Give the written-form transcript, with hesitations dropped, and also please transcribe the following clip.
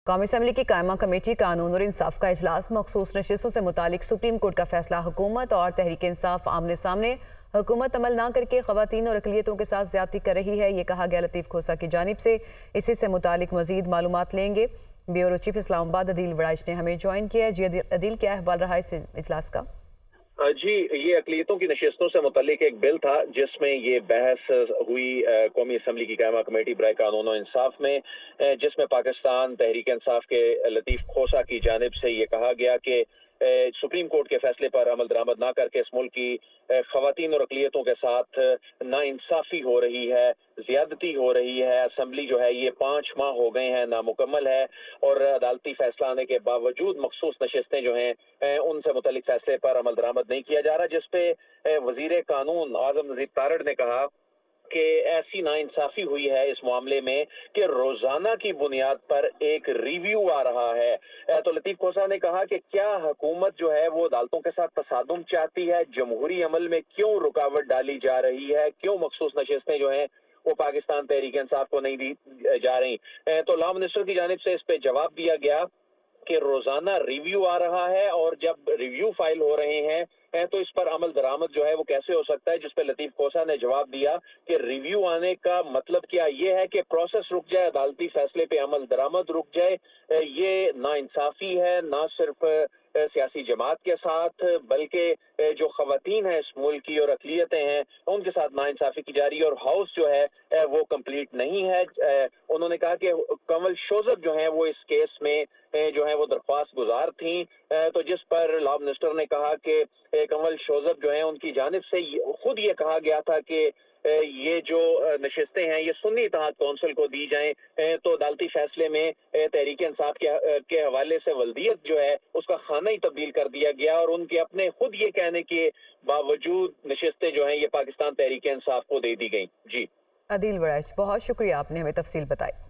قومی اسمبلی کی قائمہ کمیٹی قانون اور انصاف کا اجلاس مخصوص نشستوں سے متعلق سپریم کورٹ کا فیصلہ حکومت اور تحریک انصاف آمنے سامنے حکومت عمل نہ کر کے خواتین اور اقلیتوں کے ساتھ زیادتی کر رہی ہے، یہ کہا گیا لطیف کھوسہ کی جانب سے۔ اسی سے متعلق مزید معلومات لیں گے۔ بیورو چیف اسلام آباد عدیل وڑائچ نے ہمیں جوائن کیا ہے۔ جی عدیل، کیا احوال رہا اس اجلاس کا؟ جی، یہ اقلیتوں کی نشستوں سے متعلق ایک بل تھا جس میں یہ بحث ہوئی قومی اسمبلی کی قائمہ کمیٹی برائے قانون و انصاف میں، جس میں پاکستان تحریک انصاف کے لطیف کھوسہ کی جانب سے یہ کہا گیا کہ سپریم کورٹ کے فیصلے پر عمل درآمد نہ کر کے اس ملک کی خواتین اور اقلیتوں کے ساتھ ناانصافی ہو رہی ہے، زیادتی ہو رہی ہے۔ اسمبلی جو ہے یہ 5 ماہ ہو گئے ہیں، نامکمل ہے، اور عدالتی فیصلہ آنے کے باوجود مخصوص نشستیں جو ہیں ان سے متعلق فیصلے پر عمل درآمد نہیں کیا جا رہا، جس پہ وزیر قانون اعظم نذیر تارڑ نے کہا کہ ایسی ناانصافی ہوئی ہے اس معاملے میں کہ روزانہ کی بنیاد پر ایک ریویو آ رہا ہے۔ تو لطیف کھوسہ نے کہا کہ کیا حکومت جو ہے وہ عدالتوں کے ساتھ تصادم چاہتی ہے، جمہوری عمل میں کیوں رکاوٹ ڈالی جا رہی ہے، کیوں مخصوص نشستیں جو ہیں وہ پاکستان تحریک انصاف کو نہیں دی جا رہی۔ تو لا منسٹر کی جانب سے اس پہ جواب دیا گیا کہ روزانہ ریویو آ رہا ہے، اور جب ریویو فائل ہو رہے ہیں تو اس پر عمل درآمد جو ہے وہ کیسے ہو سکتا ہے، جس پہ لطیف کھوسہ نے جواب دیا کہ ریویو آنے کا مطلب کیا یہ ہے کہ پروسیس رک جائے، عدالتی فیصلے پہ عمل درآمد رک جائے۔ یہ ناانصافی ہے نہ صرف سیاسی جماعت کے ساتھ بلکہ جو خواتین ہیں اس ملک کی اور اقلیتیں ہیں ان کے ساتھ ناانصافی کی جا رہی ہے، اور ہاؤس جو ہے وہ کمپلیٹ نہیں ہے۔ انہوں نے کہا کہ کنول شوذب جو ہیں وہ اس کیس میں جو ہے وہ درخواست گزار تھیں، تو جس پر لا منسٹر نے کہا کہ کنول شوذب جو ہیں ان کی جانب سے خود یہ کہا گیا تھا کہ یہ جو نشستیں ہیں یہ سنی اتحاد کونسل کو دی جائیں، تو عدالتی فیصلے میں تحریک انصاف کے حوالے سے ولدیت جو ہے اس کا خانہ ہی تبدیل کر دیا گیا، اور ان کے اپنے خود یہ کہنے کے باوجود نشستیں جو ہیں یہ پاکستان تحریک انصاف کو دے دی گئیں۔ جی عدیل وڑائچ، بہت شکریہ، آپ نے ہمیں تفصیل بتائی۔